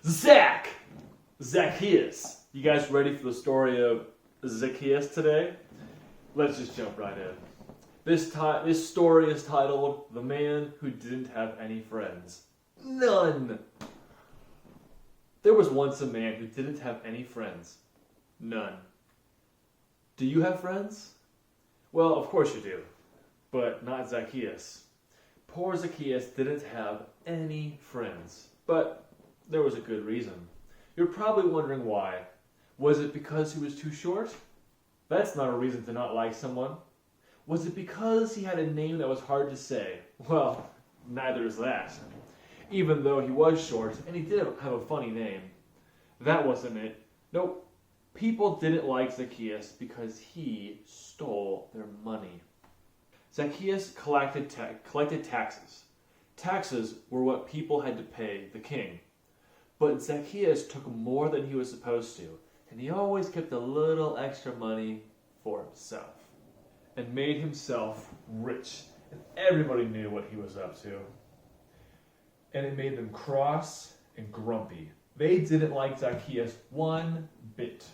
Zacchaeus. You guys ready for the story of Zacchaeus today? Let's just jump right in. This story is titled The Man Who Didn't Have Any Friends. None. There was once a man who didn't have any friends. None. Do you have friends? Well, of course you do, but not Zacchaeus. Poor Zacchaeus didn't have any friends, but there was a good reason. You're probably wondering why. Was it because he was too short? That's not a reason to not like someone. Was it because he had a name that was hard to say? Well, neither is that. Even though he was short, and he did have a funny name. That wasn't it. Nope. People didn't like Zacchaeus because he stole their money. Zacchaeus collected taxes. Taxes were what people had to pay the king. But Zacchaeus took more than he was supposed to, and he always kept a little extra money for himself, and made himself rich, and everybody knew what he was up to. And it made them cross and grumpy. They didn't like Zacchaeus one bit.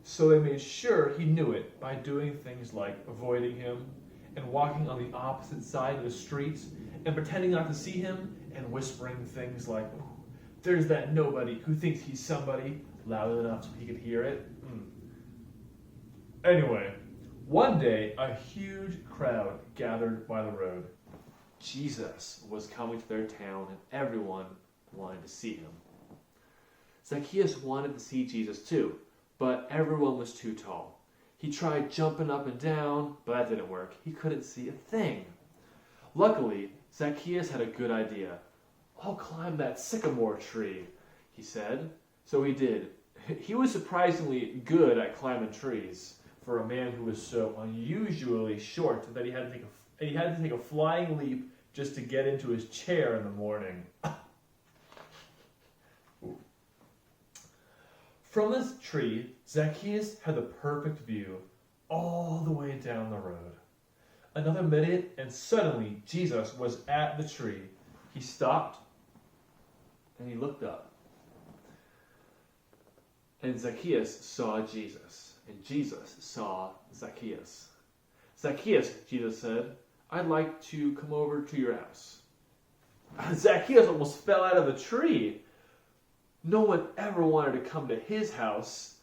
So they made sure he knew it by doing things like avoiding him and walking on the opposite side of the street and pretending not to see him and whispering things like, "There's that nobody who thinks he's somebody," loud enough so he could hear it. Anyway, one day a huge crowd gathered by the road. Jesus was coming to their town and everyone wanted to see him. Zacchaeus wanted to see Jesus too, but everyone was too tall. He tried jumping up and down, but that didn't work. He couldn't see a thing. Luckily, Zacchaeus had a good idea. "I'll climb that sycamore tree," he said. So he did. He was surprisingly good at climbing trees for a man who was so unusually short that he had to take a flying leap just to get into his chair in the morning. From this tree, Zacchaeus had the perfect view all the way down the road. Another minute, and suddenly Jesus was at the tree. He stopped, and he looked up. And Zacchaeus saw Jesus, and Jesus saw Zacchaeus. "Zacchaeus," Jesus said, "I'd like to come over to your house." Zacchaeus almost fell out of the tree. No one ever wanted to come to his house.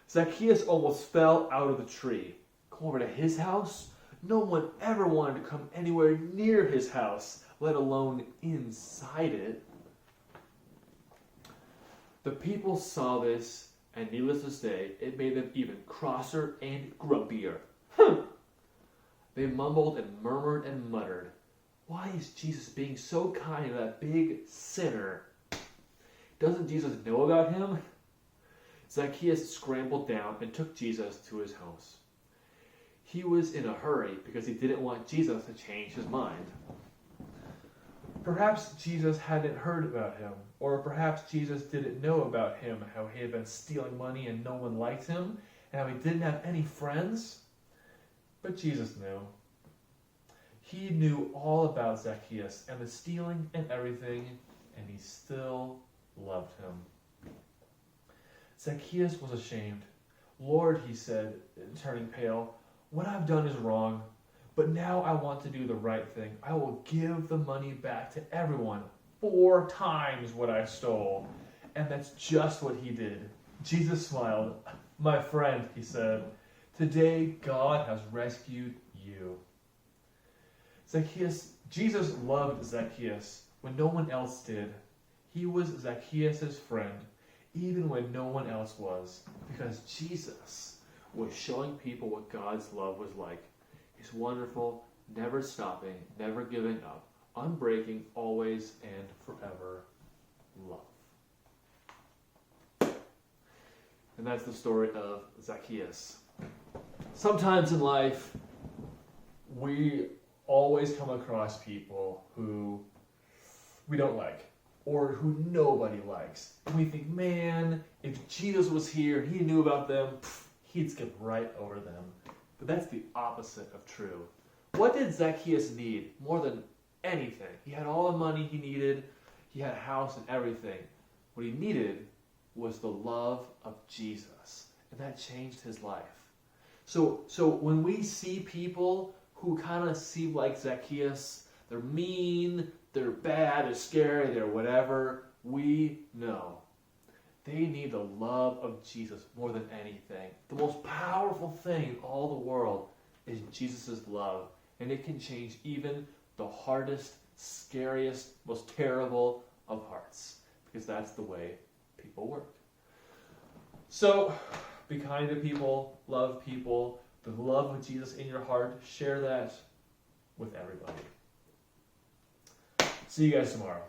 Zacchaeus almost fell out of the tree. Come over to his house? No one ever wanted to come anywhere near his house, let alone inside it. The people saw this, and needless to say, it made them even crosser and grumpier. They mumbled and murmured and muttered, "Why is Jesus being so kind to that big sinner? Doesn't Jesus know about him?" Zacchaeus scrambled down and took Jesus to his house. He was in a hurry because he didn't want Jesus to change his mind. Perhaps Jesus hadn't heard about him, or perhaps Jesus didn't know about him, how he had been stealing money and no one liked him, and how he didn't have any friends. But Jesus knew. He knew all about Zacchaeus and the stealing and everything, and he still loved him. Zacchaeus was ashamed. "Lord," he said, turning pale, "what I've done is wrong, but now I want to do the right thing. I will give the money back to everyone, 4 times what I stole." And that's just what he did. Jesus smiled. "My friend," he said, "today God has rescued you." Jesus loved Zacchaeus when no one else did. He was Zacchaeus' friend, even when no one else was, because Jesus was showing people what God's love was like. His wonderful, never stopping, never giving up, unbreaking, always and forever love. And that's the story of Zacchaeus. Sometimes in life, we always come across people who we don't like, or who nobody likes. And we think, man, if Jesus was here and he knew about them, he'd skip right over them. But that's the opposite of true. What did Zacchaeus need more than anything? He had all the money he needed. He had a house and everything. What he needed was the love of Jesus. And that changed his life. So when we see people who kind of seem like Zacchaeus, they're mean, they're bad, they're scary, they're whatever, we know they need the love of Jesus more than anything. The most powerful thing in all the world is Jesus' love. And it can change even the hardest, scariest, most terrible of hearts. Because that's the way people work. So, be kind to people, love people, the love of Jesus in your heart, share that with everybody. See you guys tomorrow.